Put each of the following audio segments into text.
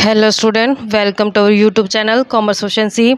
Hello student, welcome to our YouTube channel commerce efficiency.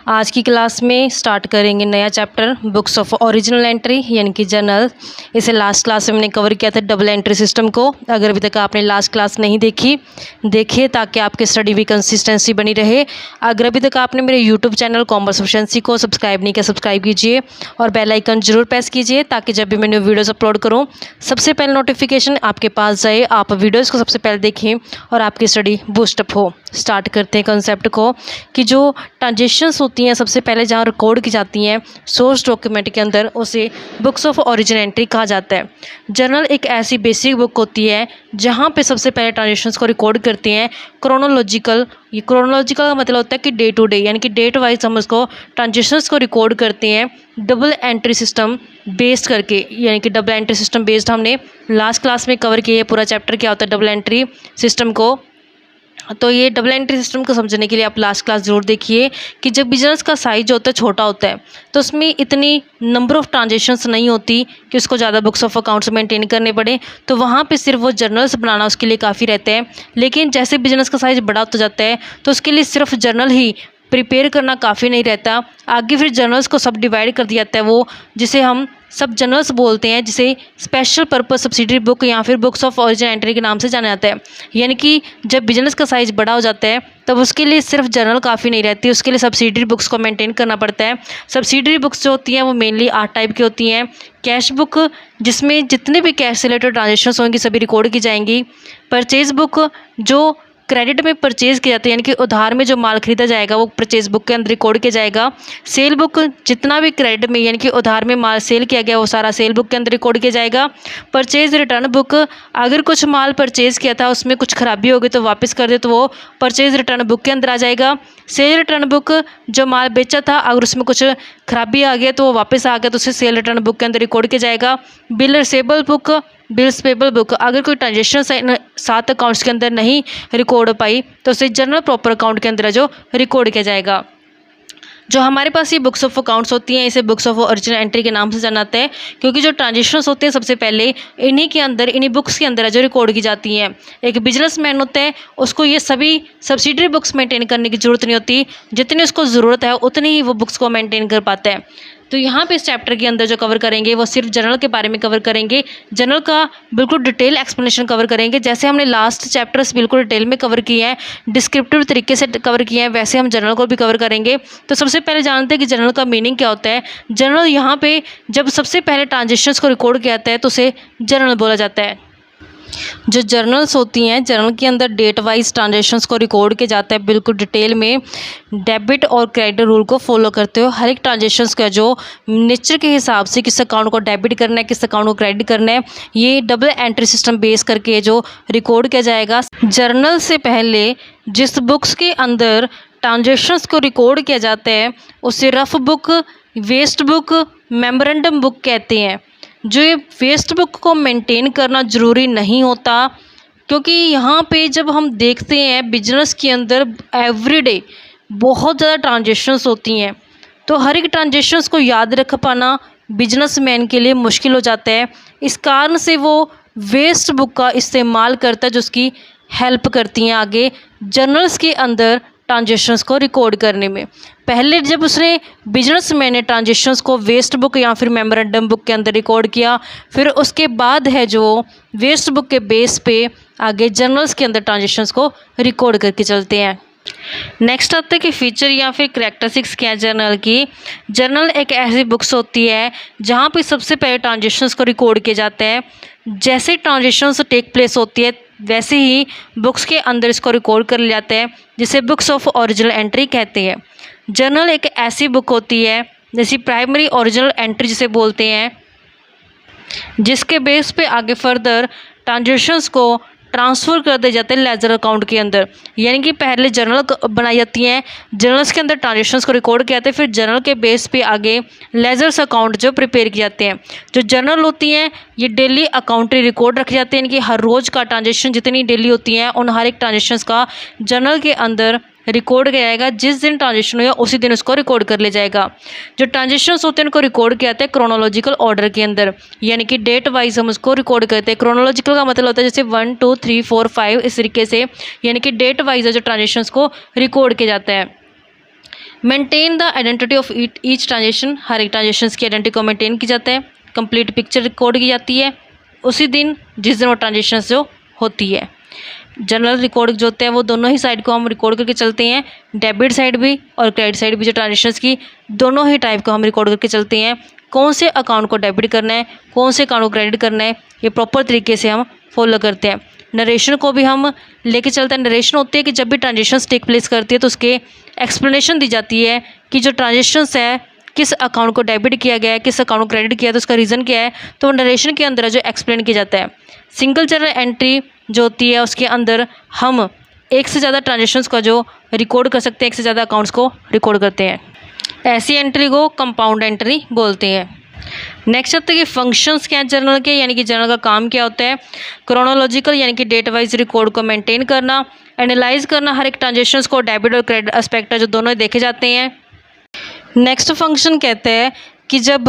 आज की class में start करेंगे नया chapter books of original entry यानी कि जर्नल। इसे लास्ट क्लास में हमने कवर किया था डबल एंट्री सिस्टम को। अगर अभी तक आपने लास्ट क्लास नहीं देखी, देखिए ताकि आपकी स्टडी भी कंसिस्टेंसी बनी रहे। अगर अभी तक आपने मेरे यूट्यूब चैनल कॉमर्स एफिशिएंसी को सब्सक्राइब नहीं किया, सब्सक्राइब कीजिए और बेल आइकन जरूर प्रेस कीजिए ताकि जब भी मैं न्यू वीडियोज़ अपलोड करूँ सबसे पहले नोटिफिकेशन आपके पास जाए, आप वीडियोज़ को सबसे पहले देखें और आपकी स्टडी बूस्टअप हो। स्टार्ट करते हैं कंसेप्ट को कि जो ट्रांजेक्शन्स होती हैं सबसे पहले जहाँ रिकॉर्ड की जाती हैं सोर्स डॉक्यूमेंट के अंदर, उसे बुक्स ऑफ ओरिजिनल एंट्री कहा जाता है। जर्नल एक ऐसी बेसिक बुक होती है जहाँ पे सबसे पहले ट्रांजेक्शन्स को रिकॉर्ड करते हैं क्रोनोलॉजिकल। ये क्रोनोलॉजिकल का मतलब होता है कि डे टू डे यानी कि डेट वाइज हम उसको ट्रांजेक्शन्स को रिकॉर्ड करते हैं डबल एंट्री सिस्टम बेस्ड करके। यानी कि डबल एंट्री सिस्टम बेस्ड हमने लास्ट क्लास में कवर किया है पूरा चैप्टर क्या होता है डबल एंट्री सिस्टम को। तो ये डबल एंट्री सिस्टम को समझने के लिए आप लास्ट क्लास जरूर देखिए कि जब बिजनेस का साइज जो होता है छोटा होता है तो उसमें इतनी नंबर ऑफ़ ट्रांजेक्शन्स नहीं होती कि उसको ज़्यादा बुक्स ऑफ अकाउंट्स मेंटेन करने पड़े, तो वहाँ पे सिर्फ वो जर्नल्स बनाना उसके लिए काफ़ी रहता है। लेकिन जैसे बिजनेस का साइज़ बड़ा होता जाता है तो उसके लिए सिर्फ जर्नल ही प्रिपेयर करना काफ़ी नहीं रहता। आगे फिर जर्नल्स को सब डिवाइड कर दिया जाता है, वो जिसे हम सब जर्नल्स बोलते हैं, जिसे स्पेशल पर्पस सब्सिडरी बुक या फिर बुक्स ऑफ ओरिजिनल एंट्री के नाम से जाना जाता है। यानी कि जब बिजनेस का साइज़ बड़ा हो जाता है तब उसके लिए सिर्फ जर्नल काफ़ी नहीं रहती, उसके लिए सब्सिडरी बुक्स को मेंटेन करना पड़ता है। सब्सिडरी बुक्स जो होती हैं वो मेनली 8 टाइप की होती हैं। कैश बुक, जिसमें जितने भी कैश से रिलेटेड ट्रांजेक्शन्स होंगी सभी रिकॉर्ड की जाएंगी। परचेज बुक, जो क्रेडिट में परचेज़ किया जाता है यानी कि उधार में जो माल खरीदा जाएगा वो परचेज बुक के अंदर रिकॉर्ड किया जाएगा। सेल बुक, जितना भी क्रेडिट में यानी कि उधार में माल सेल किया गया वो सारा सेल बुक के अंदर रिकॉर्ड किया जाएगा। परचेज रिटर्न बुक, अगर कुछ माल परचेज़ किया था उसमें कुछ खराबी हो गई तो वापस कर दे तो वो परचेज रिटर्न बुक के अंदर आ जाएगा। सेल रिटर्न बुक, जो माल बेचा था अगर उसमें कुछ खराबी आ गया तो वो वापस आ गया तो उसे सेल रिटर्न बुक के अंदर रिकॉर्ड किया जाएगा। Bill receivable book, bills payable book, अगर कोई ट्रांजेक्शन 7 अकाउंट्स के अंदर नहीं रिकॉर्ड हो पाई तो उसे जनरल प्रॉपर अकाउंट के अंदर जो रिकॉर्ड किया जाएगा। जो हमारे पास ये बुक्स ऑफ अकाउंट्स होती हैं इसे बुक्स ऑफ ओरिजिनल एंट्री के नाम से जाना जाता है, क्योंकि जो ट्रांजेक्शन्स होते हैं सबसे पहले इन्हीं के अंदर, इन्हीं बुक्स के अंदर जो रिकॉर्ड की जाती हैं। एक बिजनेसमैन होता है उसको ये सभी सब्सिडरी बुक्स मेंटेन करने की ज़रूरत नहीं होती, जितनी उसको ज़रूरत है उतनी ही वो बुक्स को मेंटेन कर पाता है। तो यहाँ पे इस चैप्टर के अंदर जो कवर करेंगे वो सिर्फ जर्नल के बारे में कवर करेंगे। जर्नल का बिल्कुल डिटेल एक्सप्लेनेशन कवर करेंगे, जैसे हमने लास्ट चैप्टर्स बिल्कुल डिटेल में कवर किए हैं, डिस्क्रिप्टिव तरीके से कवर किए हैं, वैसे हम जर्नल को भी कवर करेंगे। तो सबसे पहले जानते हैं कि जर्नल का मीनिंग क्या होता है। जर्नल यहाँ पे जब सबसे पहले ट्रांजेक्शन्स को रिकॉर्ड किया जाता है तो उसे जर्नल बोला जाता है। जो जर्नल्स होती हैं, जर्नल के अंदर डेट वाइज ट्रांजेक्शन्स को रिकॉर्ड किया जाता है बिल्कुल डिटेल में, डेबिट और क्रेडिट रूल को फॉलो करते हुए। हर एक ट्रांजेक्शन्स का जो नेचर के हिसाब से किस अकाउंट को डेबिट करना है किस अकाउंट को क्रेडिट करना है, ये डबल एंट्री सिस्टम बेस करके जो रिकॉर्ड किया जाएगा। जर्नल से पहले जिस बुक्स के अंदर ट्रांजेक्शन्स को रिकॉर्ड किया जाता है उसे rough book, waste book, memorandum book कहते हैं। जो ये वेस्ट बुक को मेंटेन करना ज़रूरी नहीं होता, क्योंकि यहाँ पे जब हम देखते हैं बिजनेस के अंदर एवरीडे बहुत ज़्यादा ट्रांजेक्शन्स होती हैं, तो हर एक ट्रांजेक्शन्स को याद रख पाना बिजनेसमैन के लिए मुश्किल हो जाता है। इस कारण से वो वेस्ट बुक का इस्तेमाल करता है जो उसकी हेल्प करती हैं आगे जर्नल्स के अंदर ट्रांजेक्शन्स को रिकॉर्ड करने में। पहले जब उसने बिजनेसमैन ने ट्रांजेक्शन्स को वेस्ट बुक या फिर मेमोरेंडम बुक के अंदर रिकॉर्ड किया, फिर उसके बाद है जो वेस्ट बुक के बेस पे आगे जर्नल्स के अंदर ट्रांजेक्शन्स को रिकॉर्ड करके चलते हैं। नेक्स्ट आता है कि फीचर या फिर करैक्टरिस्टिक्स क्या है जर्नल की। जर्नल एक ऐसी बुक्स होती है जहाँ पे सबसे पहले ट्रांजेक्शन्स को रिकॉर्ड किया जाता है। जैसे ट्रांजेक्शन्स टेक प्लेस होती है वैसे ही बुक्स के अंदर इसको रिकॉर्ड कर लिया जाता है, जिसे बुक्स ऑफ ओरिजिनल एंट्री कहते हैं। जर्नल एक ऐसी बुक होती है जैसे प्राइमरी ओरिजिनल एंट्री जिसे बोलते हैं, जिसके बेस पे आगे फर्दर ट्रांजेक्शन्स को ट्रांसफ़र कर दिए जाते हैं लेजर अकाउंट के अंदर। यानी कि पहले जर्नल बनाई जाती हैं, जर्नल्स के अंदर ट्रांजेक्शन्स को रिकॉर्ड किया जाता है, फिर जर्नल के बेस पे आगे लेजर्स अकाउंट जो प्रिपेयर किए जाते हैं। जो जर्नल होती हैं ये डेली अकाउंट्री रिकॉर्ड रखे जाते हैं, यानी कि हर रोज़ का ट्रांजेक्शन जितनी डेली होती हैं उन हर एक ट्रांजेक्शन्स का जर्नल के अंदर रिकॉर्ड किया जाएगा। जिस दिन ट्रांजेक्शन हुआ उसी दिन उसको रिकॉर्ड कर लिया जाएगा। जो ट्रांजेक्शन्स होते हैं उनको रिकॉर्ड किया जाता है क्रोनोलॉजिकल ऑर्डर के अंदर, यानी कि डेट वाइज हम उसको रिकॉर्ड करते हैं। क्रोनोलॉजिकल का मतलब होता है जैसे 1 2 3 4 5 इस तरीके से, यानी कि डेट वाइज है जो ट्रांजेक्शन्स को रिकॉर्ड किया जाता है। Maintain the identity of each transaction, हर एक ट्रांजेक्शन की आइडेंटिटी को मेंटेन की जाता है। कंप्लीट पिक्चर रिकॉर्ड की जाती है उसी दिन जिस दिन वो ट्रांजेक्शन जो होती है। जनरल रिकॉर्ड जो होते हैं वो दोनों ही साइड को हम रिकॉर्ड करके चलते हैं, डेबिट साइड भी और क्रेडिट साइड भी। जो ट्रांजेक्शन्स की दोनों ही टाइप को हम रिकॉर्ड करके चलते हैं। कौन से अकाउंट को डेबिट करना है, कौन से अकाउंट को क्रेडिट करना है, ये प्रॉपर तरीके से हम फॉलो करते हैं। नरेशन को भी हम लेके चलते हैं। नरेशन होती है कि जब भी ट्रांजेक्शन्स टेक प्लेस करती है तो उसके एक्सप्लेनेशन दी जाती है कि जो ट्रांजेक्शन्स है किस अकाउंट को डेबिट किया गया है, किस अकाउंट को क्रेडिट किया है, तो उसका रीज़न क्या है, तो नरेशन के अंदर जो एक्सप्लेन किया जाता है। सिंगल जर्नल एंट्री जो होती है उसके अंदर हम एक से ज़्यादा ट्रांजेक्शन्स का जो रिकॉर्ड कर सकते हैं, एक से ज़्यादा अकाउंट्स को रिकॉर्ड करते हैं। ऐसी एंट्री को कंपाउंड एंट्री बोलते हैं। नेक्स्ट आता है कि फंक्शंस क्या है जर्नल के, यानी कि जर्नल का काम क्या होता है। क्रोनोलॉजिकल यानी कि डेट वाइज रिकॉर्ड को मेंटेन करना, एनालाइज करना, हर एक ट्रांजेक्शन्स को डेबिट और क्रेडिट एस्पेक्ट है जो दोनों देखे जाते हैं। नेक्स्ट फंक्शन कहते हैं कि जब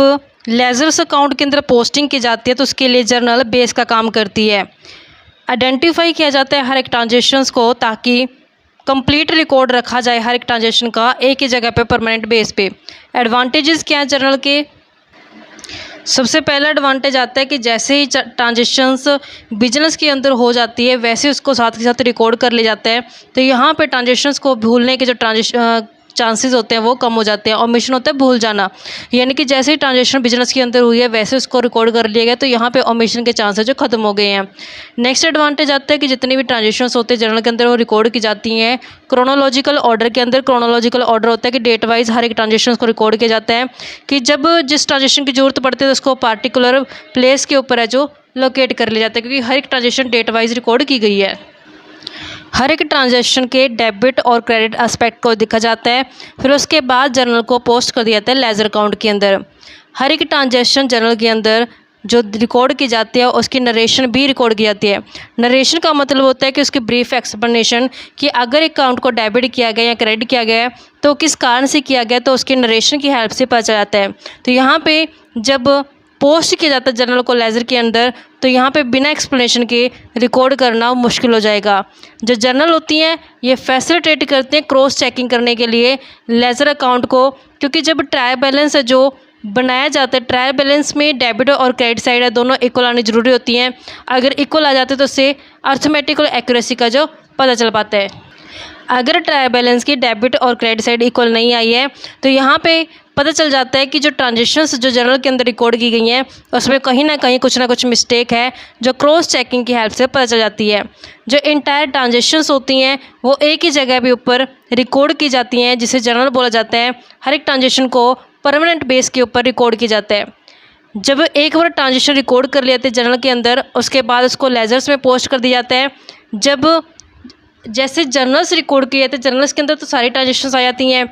लेजर्स अकाउंट के अंदर पोस्टिंग की जाती है तो उसके लिए जर्नल बेस का काम करती है। आइडेंटिफाई किया जाता है हर एक ट्रांजेक्शन्स को ताकि कंप्लीट रिकॉर्ड रखा जाए हर एक ट्रांजेक्शन का एक ही जगह पे परमानेंट बेस पे। एडवांटेजेस क्या है जर्नल के, सबसे पहला एडवांटेज आता है कि जैसे ही ट्रांजेक्शन्स बिजनेस के अंदर हो जाती है वैसे उसको साथ के साथ रिकॉर्ड कर लिया जाता है। तो यहाँ पे ट्रांजेक्शन्स को भूलने के जो चांसेस होते हैं वो कम हो जाते हैं। ओमिशन होता है भूल जाना, यानी कि जैसे ही ट्रांजेक्शन बिजनेस के अंदर हुई है वैसे उसको रिकॉर्ड कर लिया गया, तो यहाँ पे ओमिशन के चांसेस जो खत्म हो गए हैं। नेक्स्ट एडवांटेज आता है कि जितनी भी ट्रांजेक्शन्स होते हैं जर्नल के अंदर वो रिकॉर्ड की जाती हैं क्रोनोलॉजिकल ऑर्डर के अंदर। क्रोनोलॉजिकल ऑर्डर होता है कि डेट वाइज हर एक ट्रांजेक्शन को रिकॉर्ड किया जाता है कि जब जिस ट्रांजेक्शन की जरूरत पड़ती है तो उसको पार्टिकुलर प्लेस के ऊपर है जो लोकेट कर लिया जाता है, क्योंकि हर एक ट्रांजेक्शन डेट वाइज रिकॉर्ड की गई है। हर एक ट्रांजैक्शन के डेबिट और क्रेडिट एस्पेक्ट को देखा जाता है, फिर उसके बाद जर्नल को पोस्ट कर दिया जाता है लेजर अकाउंट के अंदर। हर एक ट्रांजैक्शन जर्नल के अंदर जो रिकॉर्ड की जाती है उसकी नरेशन भी रिकॉर्ड की जाती है। नरेशन का मतलब होता है कि उसकी ब्रीफ एक्सप्लेनेशन कि अगर एक अकाउंट को डेबिट किया गया या क्रेडिट किया गया है तो किस कारण से किया गया, तो उसके नरेशन की हेल्प से पता चल जाता है। तो यहाँ पे जब पोस्ट किया जाता है जर्नल को लेजर के अंदर तो यहाँ पे बिना एक्सप्लेनेशन के रिकॉर्ड करना मुश्किल हो जाएगा। जो जर्नल होती हैं ये फैसिलिटेट करते हैं क्रॉस चेकिंग करने के लिए लेजर अकाउंट को, क्योंकि जब ट्रायल बैलेंस है जो बनाया जाता है, ट्रायल बैलेंस में डेबिट और क्रेडिट साइड है दोनों इक्वल आनी जरूरी होती हैं। अगर इक्वल आ जाते तो उससे अर्थमेटिक और एक्यूरेसी का जो पता चल पाता है। अगर ट्रायल बैलेंस की डेबिट और क्रेडिट साइड इक्वल नहीं आई है तो यहाँ पे पता चल जाता है कि जो ट्रांजेक्शन्स जो जर्नल के अंदर रिकॉर्ड की गई हैं उसमें कहीं ना कुछ मिस्टेक है जो क्रॉस चेकिंग की हेल्प से पता चल जाती है। जो इंटायर ट्रांजेक्शन्स होती हैं वो एक ही जगह पे ऊपर रिकॉर्ड की जाती हैं जिसे जर्नल बोला जाता है। हर एक ट्रांजेक्शन को परमानेंट बेस के ऊपर रिकॉर्ड किया जाता है। जब एक बार ट्रांजेक्शन रिकॉर्ड कर लेते हैं जर्नल के अंदर उसके बाद उसको लेजर्स में पोस्ट कर दिया जाता है। जब जैसे जर्नल्स रिकॉर्ड किए जाते हैं जर्नल्स के अंदर तो सारी ट्रांजेक्शन्स आ जाती हैं,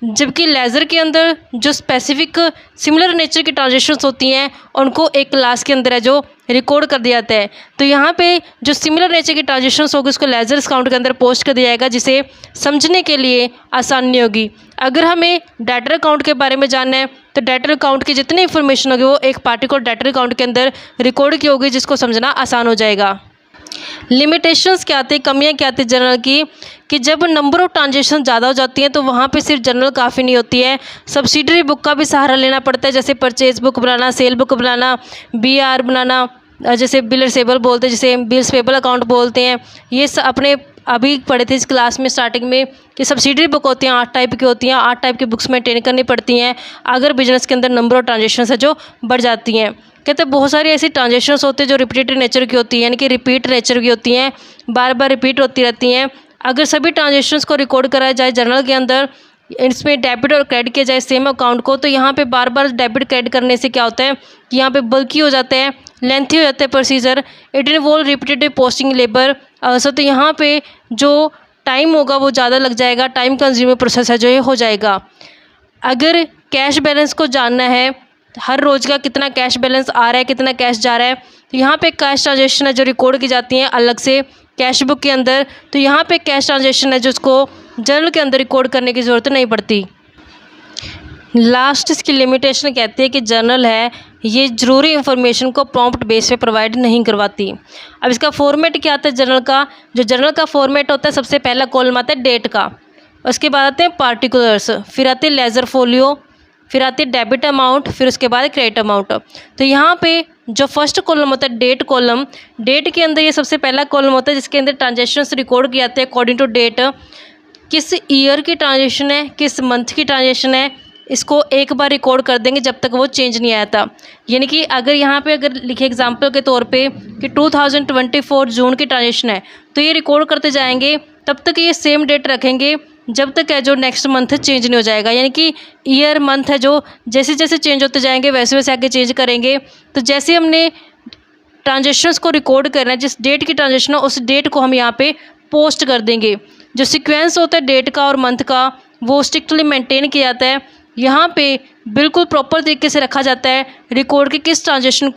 जबकि लेज़र के अंदर जो स्पेसिफिक सिमिलर नेचर की ट्रांजेक्शन्स होती हैं उनको एक क्लास के अंदर है जो रिकॉर्ड कर दिया जाता है। तो यहाँ पे जो सिमिलर नेचर की ट्रांजेक्शन्स होगी उसको लेज़र अकाउंट के अंदर पोस्ट कर दिया जाएगा जिसे समझने के लिए आसानी होगी। अगर हमें डेटर अकाउंट के बारे में जानना है तो डेटर अकाउंट की जितनी इन्फॉर्मेशन होगी वो एक पार्टिकुलर डेटर अकाउंट के अंदर रिकॉर्ड की होगी जिसको समझना आसान हो जाएगा। लिमिटेशंस क्या आती है, कमियां क्या आती है जर्नल की, कि जब नंबर ऑफ ट्रांजेक्शन ज़्यादा हो जाती हैं तो वहाँ पे सिर्फ जर्नल काफ़ी नहीं होती है, सब्सिडरी बुक का भी सहारा लेना पड़ता है। जैसे परचेज बुक बनाना, सेल बुक बनाना, BR बनाना, जैसे बिल रिसेबल बोलते हैं, जिसे बिल्स पेबल अकाउंट बोलते हैं। ये अपने अभी पढ़े थे इस क्लास में स्टार्टिंग में कि सब्सिडरी बुक होती हैं 8 टाइप की होती हैं, 8 टाइप की बुक्स मेंटेन करनी पड़ती हैं अगर बिजनेस के अंदर नंबर ऑफ ट्रांजेक्शन है जो बढ़ जाती हैं। कहते हैं बहुत सारी ऐसी ट्रांजेक्शन्स होती हैं जो रिपीटेड नेचर की होती हैं, यानी कि रिपीट नेचर की होती हैं, बार बार रिपीट होती रहती हैं। अगर सभी ट्रांजेक्शन्स को रिकॉर्ड कराया जाए जर्नल के अंदर, इसमें डेबिट और क्रेडिट किया जाए सेम अकाउंट को, तो यहाँ पे बार बार डेबिट क्रेडिट करने से क्या होता है कि यहाँ पे बल्कि हो जाते हैं, लेंथी हो जाता है procedure, it involve repetitive posting labour. तो यहाँ पे जो टाइम होगा वो ज़्यादा लग जाएगा, टाइम कंज्यूमिंग प्रोसेस है जो ये हो जाएगा। अगर कैश बैलेंस को जानना है, हर रोज़ का कितना कैश बैलेंस आ रहा है, कितना कैश जा रहा है, तो यहाँ पे कैश ट्रांजेक्शन है जो रिकॉर्ड की जाती हैं अलग से कैश बुक के अंदर। तो यहाँ पे कैश ट्रांजेक्शन है जो उसको जर्नल के अंदर रिकॉर्ड करने की ज़रूरत नहीं पड़ती। लास्ट इसकी लिमिटेशन कहती है कि जर्नल है ये ज़रूरी इन्फॉर्मेशन को प्रॉम्प्ट बेस पे प्रोवाइड नहीं करवाती। अब इसका फॉर्मेट क्या आता है जर्नल का? जो जर्नल का फॉर्मेट होता है, सबसे पहला कॉलम आता है डेट का, उसके बाद आते हैं पार्टिकुलर्स, फिर आते हैं लेजर फोलियो, फिर आती है डेबिट अमाउंट, फिर उसके बाद क्रेडिट अमाउंट। तो यहाँ पे जो फर्स्ट कॉलम होता है डेट कॉलम, डेट के अंदर ये सबसे पहला कॉलम होता है जिसके अंदर ट्रांजेक्शन्स रिकॉर्ड किए जाते हैं अकॉर्डिंग टू डेट। किस ईयर की ट्रांजेक्शन है, किस मंथ की ट्रांजेक्शन है, इसको एक बार रिकॉर्ड कर देंगे जब तक वो चेंज नहीं आया था। यानी कि अगर यहाँ पे अगर लिखे एग्जांपल के तौर पे कि 2024 जून की ट्रांजेक्शन है, तो ये रिकॉर्ड करते जाएंगे तब तक ये सेम डेट रखेंगे जब तक है जो नेक्स्ट मंथ चेंज नहीं हो जाएगा। यानी कि ईयर मंथ है जो जैसे जैसे चेंज होते जाएंगे वैसे वैसे आगे चेंज करेंगे। तो जैसे हमने ट्रांजेक्शन्स को रिकॉर्ड करना है, जिस डेट की ट्रांजेक्शन हो उस डेट को हम यहाँ पे पोस्ट कर देंगे। जो सीक्वेंस होता है डेट का और मंथ का वो स्ट्रिक्टली मेंटेन किया जाता है। यहाँ पे बिल्कुल प्रॉपर तरीके से रखा जाता है रिकॉर्ड की किस ट्रांजेक्शन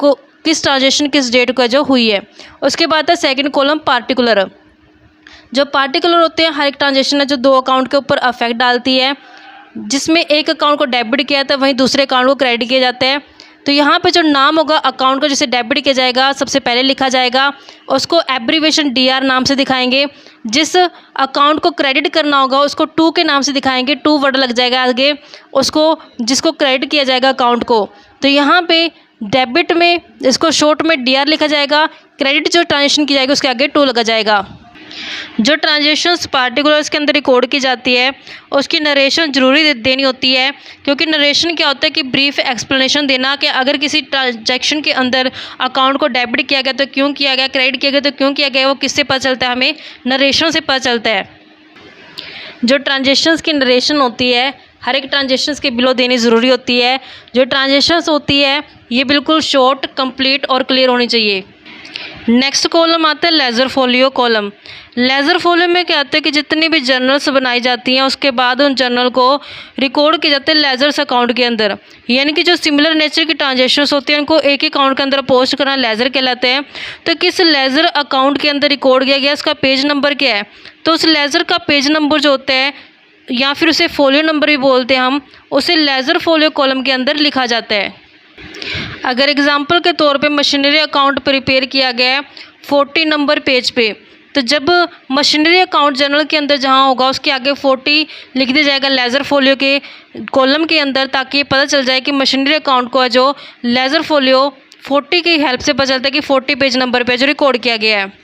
किस डेट का जो हुई है। उसके बाद है सेकंड कॉलम पार्टिकुलर। जो पार्टिकुलर होते हैं हर एक ट्रांजेक्शन है जो दो अकाउंट के ऊपर अफेक्ट डालती है, जिसमें एक अकाउंट को डेबिट किया जाता है वहीं दूसरे अकाउंट को क्रेडिट किया जाता है। तो यहाँ पे जो नाम होगा अकाउंट का जिसे डेबिट किया जाएगा सबसे पहले लिखा जाएगा, उसको एब्रीवेशन DR नाम से दिखाएंगे। जिस अकाउंट को क्रेडिट करना होगा उसको 2 के नाम से दिखाएंगे, 2 वर्ड लग जाएगा आगे उसको, जिसको क्रेडिट किया जाएगा अकाउंट को। तो यहाँ पे डेबिट में इसको शॉर्ट में DR लिखा जाएगा, क्रेडिट जो ट्रांजेक्शन की जाएगी उसके आगे 2 लगा जाएगा। जो ट्रांजेक्शन्स पार्टिकुलर्स के अंदर रिकॉर्ड की जाती है उसकी नरेशन ज़रूरी देनी होती है, क्योंकि नरेशन क्या होता है कि ब्रीफ एक्सप्लेनेशन देना कि अगर किसी ट्रांजेक्शन के अंदर अकाउंट को डेबिट किया गया तो क्यों किया गया, क्रेडिट किया गया तो क्यों किया गया, वो किससे पता चलता है, हमें नरेशन से पता चलता है। जो ट्रांजेक्शन्स की नरेशन होती है हर एक ट्रांजेक्शन्स के बिलो देनी ज़रूरी होती है। जो ट्रांजेक्शन्स होती है ये बिल्कुल शॉर्ट, कंप्लीट और क्लियर होनी चाहिए। नेक्स्ट कॉलम आता है ledger folio column. Ledger folio में क्या होता है कि जितनी भी जर्नल्स बनाई जाती हैं उसके बाद उन जर्नल को रिकॉर्ड किए जाते हैं लेजर्स अकाउंट के अंदर। यानी कि जो सिमिलर नेचर की ट्रांजेक्शन्स होती हैं उनको एक ही अकाउंट के अंदर पोस्ट करना लेजर कहलाते हैं। तो किस लेजर अकाउंट के अंदर रिकॉर्ड किया गया उसका पेज नंबर क्या है, तो उस लेजर का पेज नंबर जो होता है या फिर उसे फोलियो नंबर भी बोलते हैं हम, उसे लेजर फोलियो कॉलम के अंदर लिखा जाता है। अगर एग्जाम्पल के तौर पे मशीनरी अकाउंट प्रिपेयर किया गया है 40 नंबर पेज पे, तो जब मशीनरी अकाउंट जर्नल के अंदर जहाँ होगा उसके आगे 40 लिख दिया जाएगा लेजर फोलियो के कॉलम के अंदर, ताकि पता चल जाए कि मशीनरी अकाउंट को जो लेजर फोलियो 40 की हेल्प से पता चलता है कि 40 पेज नंबर पे जो रिकॉर्ड किया गया है।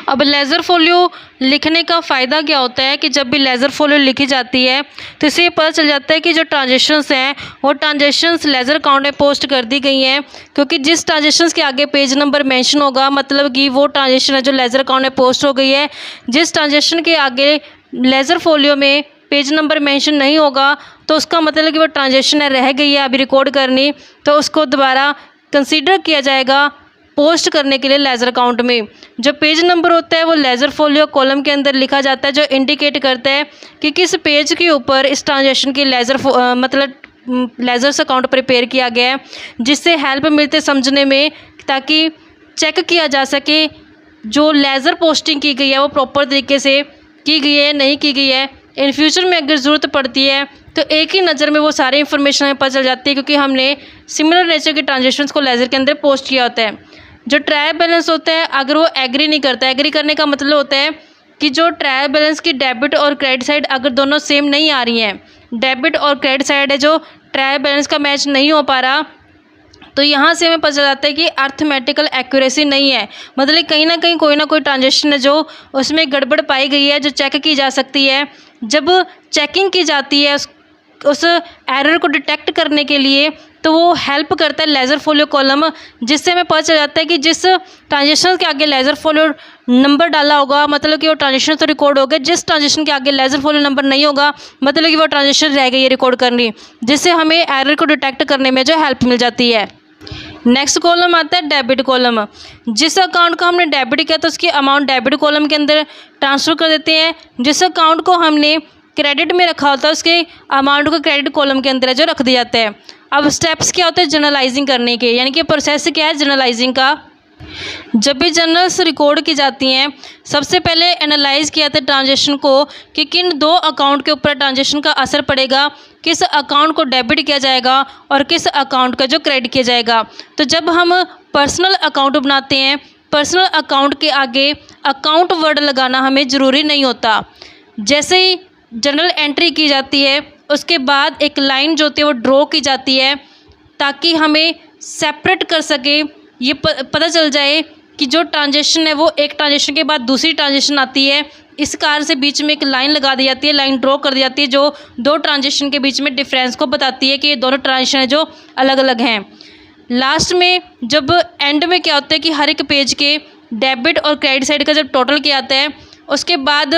अब लेज़र फोलियो लिखने का फ़ायदा क्या होता है कि जब भी लेज़र फोलियो लिखी जाती है तो इससे पता चल जाता है कि जो ट्रांजेक्शन्स हैं वो ट्रांजेक्शन्स लेज़र अकाउंट में पोस्ट कर दी गई हैं, क्योंकि जिस ट्रांजेक्शन्स के आगे पेज नंबर मेंशन होगा मतलब कि वो ट्रांजेक्शन है जो लेज़र अकाउंट में पोस्ट हो गई है। जिस ट्रांजेक्शन के आगे लेज़र फोलियो में पेज नंबर मेंशन नहीं होगा तो उसका मतलब कि वो ट्रांजेक्शन है रह गई है अभी रिकॉर्ड करनी, तो उसको दोबारा कंसीडर किया जाएगा पोस्ट करने के लिए लेज़र अकाउंट में। जो पेज नंबर होता है वो लेज़र फोलियो कॉलम के अंदर लिखा जाता है, जो इंडिकेट करता है कि किस पेज के ऊपर इस ट्रांजेक्शन की लेज़र्स अकाउंट प्रिपेयर किया गया है, जिससे हेल्प मिलते समझने में, ताकि चेक किया जा सके जो लेज़र पोस्टिंग की गई है वो प्रॉपर तरीके से की गई है नहीं की गई है। इन फ्यूचर में अगर ज़रूरत पड़ती है तो एक ही नज़र में वो सारी इन्फॉर्मेशन हमें पता चल जाती है, क्योंकि हमने सिमिलर नेचर के ट्रांजेक्शन्स को लेज़र के अंदर पोस्ट किया होता है। जो ट्रायल बैलेंस होता है अगर वो एग्री नहीं करता, एग्री करने का मतलब होता है कि जो ट्रायल बैलेंस की डेबिट और क्रेडिट साइड अगर दोनों सेम नहीं आ रही हैं, डेबिट और क्रेडिट साइड है जो ट्रायल बैलेंस का मैच नहीं हो पा रहा, तो यहाँ से हमें पता चल जाता है कि अर्थमेटिकल एक्यूरेसी नहीं है, मतलब कहीं ना कहीं कोई ना कोई ट्रांजेक्शन है जो उसमें गड़बड़ पाई गई है जो चेक की जा सकती है। जब चेकिंग की जाती है उस एरर को डिटेक्ट करने के लिए तो वो हेल्प करता है लेज़र फोलियो कॉलम, जिससे हमें पता चल जाता है कि जिस ट्रांजेक्शन के आगे लेज़र फोलियो नंबर डाला होगा मतलब कि वो ट्रांजेक्शन तो रिकॉर्ड हो गए, जिस ट्रांजेक्शन के आगे लेज़र फोलियो नंबर नहीं होगा मतलब कि वो ट्रांजेक्शन रह गई है रिकॉर्ड करनी, जिससे हमें एरर को डिटेक्ट करने में जो हेल्प मिल जाती है। नेक्स्ट कॉलम आता है डेबिट कॉलम। जिस अकाउंट को हमने डेबिट किया तो उसकी अमाउंट डेबिट कॉलम के अंदर ट्रांसफ़र कर देते हैं। जिस अकाउंट को हमने क्रेडिट में रखा होता है उसके अमाउंट को क्रेडिट कॉलम के अंदर जो रख दिया जाता है। अब स्टेप्स क्या होते हैं जनरलाइजिंग करने के, यानी कि प्रोसेस क्या है जनरलाइजिंग का। जब भी जर्नल्स रिकॉर्ड की जाती हैं, सबसे पहले एनालाइज किया जाता है ट्रांजेक्शन को कि किन दो अकाउंट के ऊपर ट्रांजेक्शन का असर पड़ेगा, किस अकाउंट को डेबिट किया जाएगा और किस अकाउंट का जो क्रेडिट किया जाएगा। तो जब हम पर्सनल अकाउंट बनाते हैं, पर्सनल अकाउंट के आगे अकाउंट वर्ड लगाना हमें ज़रूरी नहीं होता। जैसे ही जर्नल एंट्री की जाती है, उसके बाद एक लाइन जो होती है वो ड्रॉ की जाती है, ताकि हमें सेपरेट कर सके, ये पता चल जाए कि जो ट्रांजेक्शन है वो एक ट्रांजेक्शन के बाद दूसरी ट्रांजेक्शन आती है। इस कारण से बीच में एक लाइन लगा दी जाती है, लाइन ड्रॉ कर दी जाती है, जो दो ट्रांजेक्शन के बीच में डिफरेंस को बताती है कि ये दोनों ट्रांजेक्शन है जो अलग अलग हैं। लास्ट में जब एंड में क्या होता है कि हर एक पेज के डेबिट और क्रेडिट साइड का जब टोटल किया जाता है, उसके बाद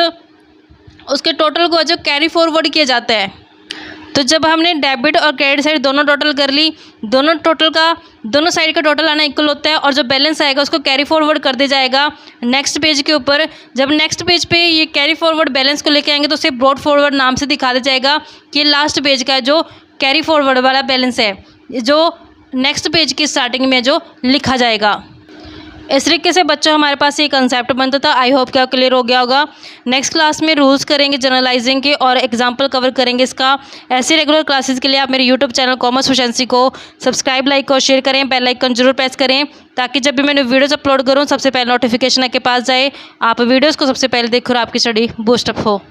उसके टोटल को जो कैरी फॉरवर्ड किया जाता है। तो जब हमने डेबिट और क्रेडिट साइड दोनों टोटल कर ली, दोनों साइड का टोटल आना इक्वल होता है और जो बैलेंस आएगा उसको कैरी फॉरवर्ड कर दिया जाएगा नेक्स्ट पेज के ऊपर। जब नेक्स्ट पेज पे ये कैरी फॉरवर्ड बैलेंस को लेके आएंगे तो उसे ब्रॉड फॉरवर्ड नाम से दिखा दिया जाएगा कि लास्ट पेज का जो कैरी फॉरवर्ड वाला बैलेंस है, जो नेक्स्ट पेज की स्टार्टिंग में जो लिखा जाएगा। इस तरीके से बच्चों हमारे पास ये कंसेप्ट बनता था। आई होप क्या क्लियर हो गया होगा। नेक्स्ट क्लास में रूल्स करेंगे जनरलाइजिंग के और एग्जांपल कवर करेंगे इसका। ऐसे रेगुलर क्लासेस के लिए आप मेरे यूट्यूब चैनल कॉमर्स प्रोficiency को सब्सक्राइब, लाइक और शेयर करें। बेल आइकन जरूर प्रेस करें ताकि जब भी मैंने वीडियोज़ अपलोड करूँ सबसे पहले नोटिफिकेशन आपके पास जाए, आप वीडियोज़ को सबसे पहले देखो और आपकी स्टडी बूस्टअप हो।